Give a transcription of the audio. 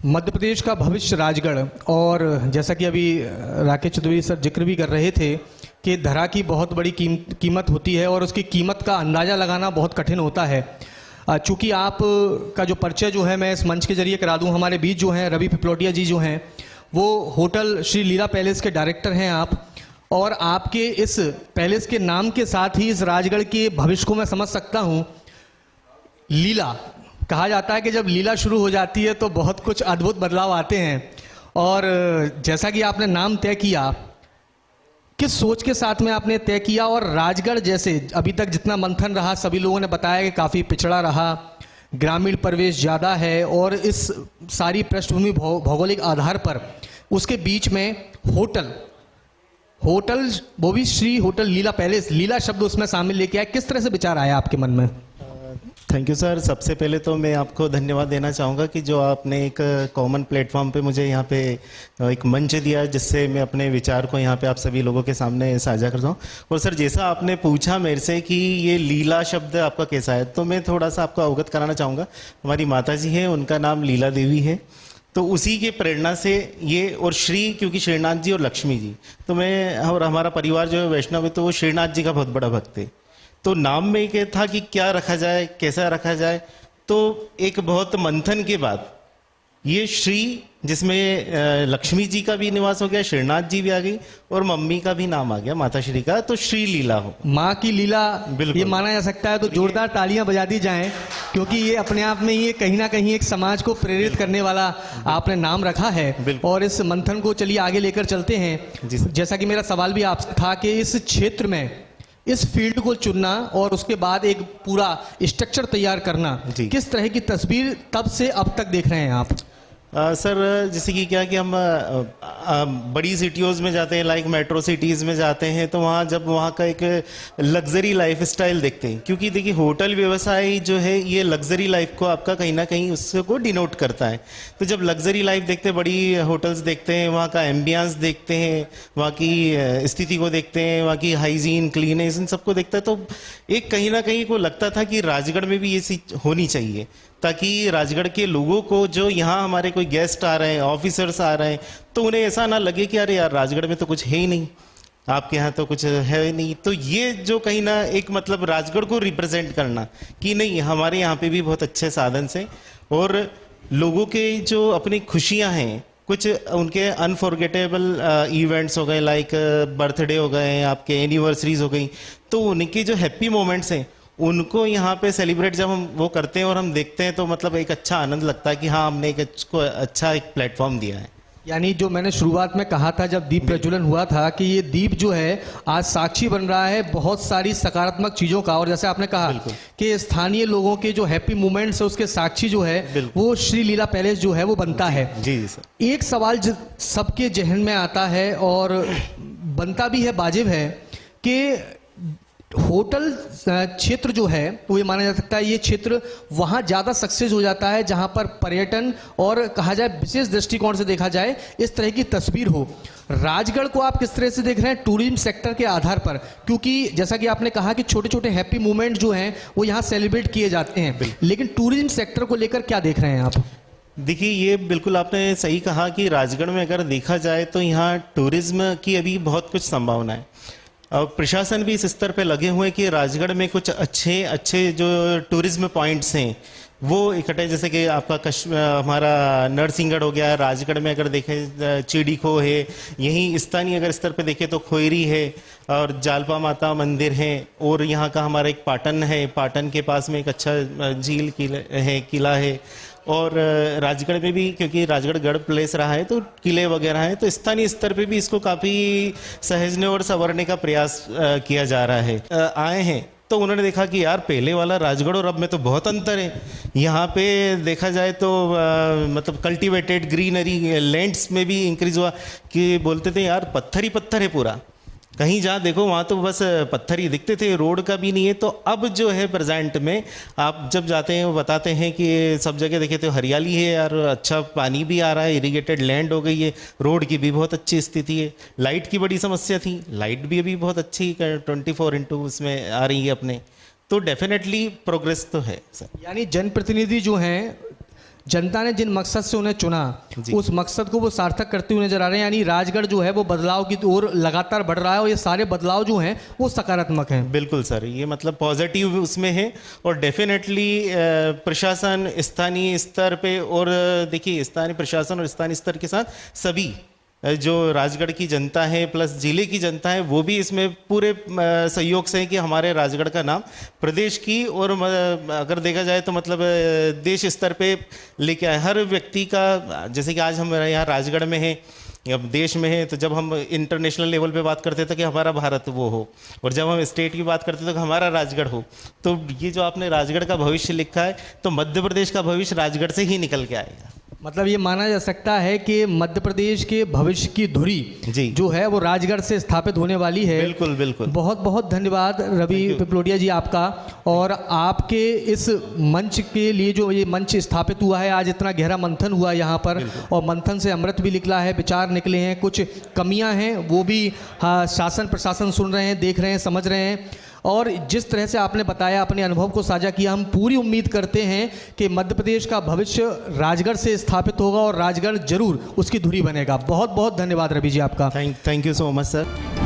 मध्य प्रदेश का भविष्य राजगढ़, और जैसा कि अभी राकेश चतुर्वेदी सर जिक्र भी कर रहे थे कि धरा की बहुत बड़ी कीमत होती है और उसकी कीमत का अंदाज़ा लगाना बहुत कठिन होता है। चूँकि आप का जो परिचय जो है मैं इस मंच के जरिए करा दूं, हमारे बीच जो हैं रवि पिपलोटिया जी जो हैं वो होटल श्री लीला पैलेस के डायरेक्टर हैं आप, और आपके इस पैलेस के नाम के साथ ही इस राजगढ़ के भविष्य को मैं समझ सकता हूँ। लीला कहा जाता है कि जब लीला शुरू हो जाती है तो बहुत कुछ अद्भुत बदलाव आते हैं, और जैसा कि आपने नाम तय किया, किस सोच के साथ में आपने तय किया? और राजगढ़ जैसे अभी तक जितना मंथन रहा सभी लोगों ने बताया कि काफ़ी पिछड़ा रहा, ग्रामीण परिवेश ज़्यादा है, और इस सारी पृष्ठभूमि भौगोलिक आधार पर उसके बीच में होटल वो भी श्री होटल लीला पैलेस, लीला शब्द उसमें शामिल लेके आए, किस तरह से विचार आया आपके मन में? Thank you sir. सबसे पहले तो मैं आपको धन्यवाद देना चाहूँगा कि जो आपने एक कॉमन प्लेटफॉर्म पे मुझे यहाँ पे एक मंच दिया जिससे मैं अपने विचार को यहाँ पे आप सभी लोगों के सामने साझा करता हूँ। और सर जैसा आपने पूछा मेरे से कि ये लीला शब्द आपका कैसा है, तो मैं थोड़ा सा आपको अवगत कराना चाहूँगा। हमारी माता जी हैं, उनका नाम लीला देवी है, तो उसी के प्रेरणा से ये, और श्री क्योंकि श्रीनाथ जी और लक्ष्मी जी, तो मैं और हमारा परिवार जो है वैष्णव है, तो वो श्रीनाथ जी का बहुत बड़ा भक्त है। तो नाम में एक था कि क्या रखा जाए, कैसा रखा जाए, तो एक बहुत मंथन के बाद ये श्री, जिसमें लक्ष्मी जी का भी निवास हो गया, श्रीनाथ जी भी आ गई, और मम्मी का भी नाम आ गया माता श्री का, तो श्री लीला हो, माँ की लीला बिल्कुल ये माना जा सकता है। तो जोरदार तालियां बजा दी जाएं, क्योंकि ये अपने आप में ही कहीं ना कहीं एक समाज को प्रेरित करने वाला आपने नाम रखा है। और इस मंथन को चलिए आगे लेकर चलते हैं। जैसा कि मेरा सवाल भी आपसे था कि इस क्षेत्र में इस फील्ड को चुनना और उसके बाद एक पूरा स्ट्रक्चर तैयार करना, किस तरह की तस्वीर तब से अब तक देख रहे हैं आप? सर जैसे कि क्या कि हम बड़ी सिटीज़ में जाते हैं, लाइक मेट्रो सिटीज़ में जाते हैं, तो वहाँ जब वहाँ का एक लग्जरी लाइफ स्टाइल देखते हैं, क्योंकि देखिए होटल व्यवसाय जो है ये लग्जरी लाइफ को आपका कहीं ना कहीं उसको डिनोट करता है। तो जब लग्जरी लाइफ देखते हैं, बड़ी होटल्स देखते हैं, वहाँ का एम्बियंस देखते हैं, वहाँ की स्थिति को देखते हैं, वहाँ की हाइजीन, क्लीनेस, इन सबको देखता है, तो एक कहीं ना कहीं को लगता था कि राजगढ़ में भी ये चीज होनी चाहिए, ताकि राजगढ़ के लोगों को जो यहाँ हमारे कोई गेस्ट आ रहे हैं, ऑफिसर्स आ रहे हैं, तो उन्हें ऐसा ना लगे कि अरे यार राजगढ़ में तो कुछ है ही नहीं, आपके यहाँ तो कुछ है ही नहीं। तो ये जो कहीं ना एक मतलब राजगढ़ को रिप्रेजेंट करना कि नहीं, हमारे यहाँ पे भी बहुत अच्छे साधन से, और लोगों के जो अपनी खुशियाँ हैं, कुछ उनके अनफॉरगेटेबल इवेंट्स हो गए, लाइक बर्थडे हो गए, आपके एनिवर्सरीज हो गई, तो उनके जो हैप्पी मोमेंट्स हैं उनको यहाँ पे सेलिब्रेट जब हम वो करते हैं और हम देखते हैं, तो मतलब एक अच्छा आनंद लगता है कि हाँ हमने एक अच्छा एक प्लेटफॉर्म दिया है। यानी जो मैंने शुरुआत में कहा था जब दीप प्रज्वलन हुआ था कि ये दीप जो है आज साक्षी बन रहा है बहुत सारी सकारात्मक चीज़ों का, और जैसे आपने कहा कि स्थानीय लोगों के जो हैप्पी मोमेंट्स है उसके साक्षी जो है वो श्री लीला पैलेस जो है वो बनता है। जी सर। एक सवाल सबके जहन में आता है और बनता भी है, वाजिब है, कि होटल क्षेत्र जो है वो ये माना जा सकता है ये क्षेत्र वहाँ ज़्यादा सक्सेस हो जाता है जहाँ पर पर्यटन और कहा जाए विशेष दृष्टिकोण से देखा जाए इस तरह की तस्वीर हो। राजगढ़ को आप किस तरह से देख रहे हैं टूरिज्म सेक्टर के आधार पर? क्योंकि जैसा कि आपने कहा कि छोटे छोटे हैप्पी मोमेंट जो हैं वो यहाँ सेलिब्रेट किए जाते हैं, लेकिन टूरिज्म सेक्टर को लेकर क्या देख रहे हैं आप? देखिए ये बिल्कुल आपने सही कहा कि राजगढ़ में अगर देखा जाए तो यहाँ टूरिज्म की अभी बहुत कुछ संभावना है, और प्रशासन भी इस स्तर पे लगे हुए हैं कि राजगढ़ में कुछ अच्छे अच्छे जो टूरिज्म पॉइंट्स हैं वो इकट्ठे, जैसे कि आपका हमारा नरसिंहगढ़ हो गया, राजगढ़ में अगर देखें चिड़ी खो है, यहीं स्थानीय अगर स्तर पे देखें तो खोयरी है, और जालपा माता मंदिर है, और यहाँ का हमारा एक पाटन है, पाटन के पास में एक अच्छा झील किला है, और राजगढ़ में भी क्योंकि राजगढ़ गढ़ प्लेस रहा है तो किले वगैरह हैं, तो स्थानीय स्तर पे भी इसको काफ़ी सहेजने और संवरने का प्रयास किया जा रहा है। आए हैं तो उन्होंने देखा कि यार पहले वाला राजगढ़ और अब में तो बहुत अंतर है। यहाँ पे देखा जाए तो मतलब कल्टीवेटेड ग्रीनरी लैंड्स में भी इंक्रीज हुआ, कि बोलते थे यार पत्थर ही पत्थर है पूरा, कहीं जहाँ देखो वहाँ तो बस पत्थर ही दिखते थे, रोड का भी नहीं है। तो अब जो है प्रेजेंट में आप जब जाते हैं वो बताते हैं कि सब जगह देखे तो हरियाली है यार, अच्छा पानी भी आ रहा है, इरिगेटेड लैंड हो गई है, रोड की भी बहुत अच्छी स्थिति है, लाइट की बड़ी समस्या थी, लाइट भी अभी बहुत अच्छी 24x उसमें आ रही है अपने, तो डेफिनेटली प्रोग्रेस तो है सर। यानी जनप्रतिनिधि जो हैं जनता ने जिन मकसद से उन्हें चुना उस मकसद को वो सार्थक करते हुए नजर आ रहे हैं, यानी राजगढ़ जो है वो बदलाव की ओर लगातार बढ़ रहा है और ये सारे बदलाव जो हैं वो सकारात्मक हैं। बिल्कुल सर, ये मतलब पॉजिटिव उसमें है और डेफिनेटली प्रशासन स्थानीय स्तर पे और देखिए स्थानीय प्रशासन और स्थानीय स्तर के साथ सभी जो राजगढ़ की जनता है प्लस जिले की जनता है वो भी इसमें पूरे सहयोग से है कि हमारे राजगढ़ का नाम प्रदेश की और अगर देखा जाए तो मतलब देश स्तर पे लेके आए हर व्यक्ति का। जैसे कि आज हम यहाँ राजगढ़ में हैं, अब देश में है, तो जब हम इंटरनेशनल लेवल पे बात करते थे कि हमारा भारत वो हो, और जब हम स्टेट की बात करते थे कि हमारा राजगढ़ हो, तो ये जो आपने राजगढ़ का भविष्य लिखा है तो मध्य प्रदेश का भविष्य राजगढ़ से ही निकल के आएगा। मतलब ये माना जा सकता है कि मध्य प्रदेश के भविष्य की धुरी जी जो है वो राजगढ़ से स्थापित होने वाली है। बिल्कुल बिल्कुल। बहुत बहुत धन्यवाद रवि पिपलोटिया जी आपका, और आपके इस मंच के लिए जो ये मंच स्थापित हुआ है, आज इतना गहरा मंथन हुआ यहाँ पर और मंथन से अमृत भी निकला है, विचार निकले हैं, कुछ कमियाँ हैं वो भी शासन प्रशासन सुन रहे हैं, देख रहे हैं, समझ रहे हैं, और जिस तरह से आपने बताया अपने अनुभव को साझा किया, हम पूरी उम्मीद करते हैं कि मध्य प्रदेश का भविष्य राजगढ़ से स्थापित होगा और राजगढ़ जरूर उसकी धुरी बनेगा। बहुत बहुत धन्यवाद रवि जी आपका। Thank you so much sir.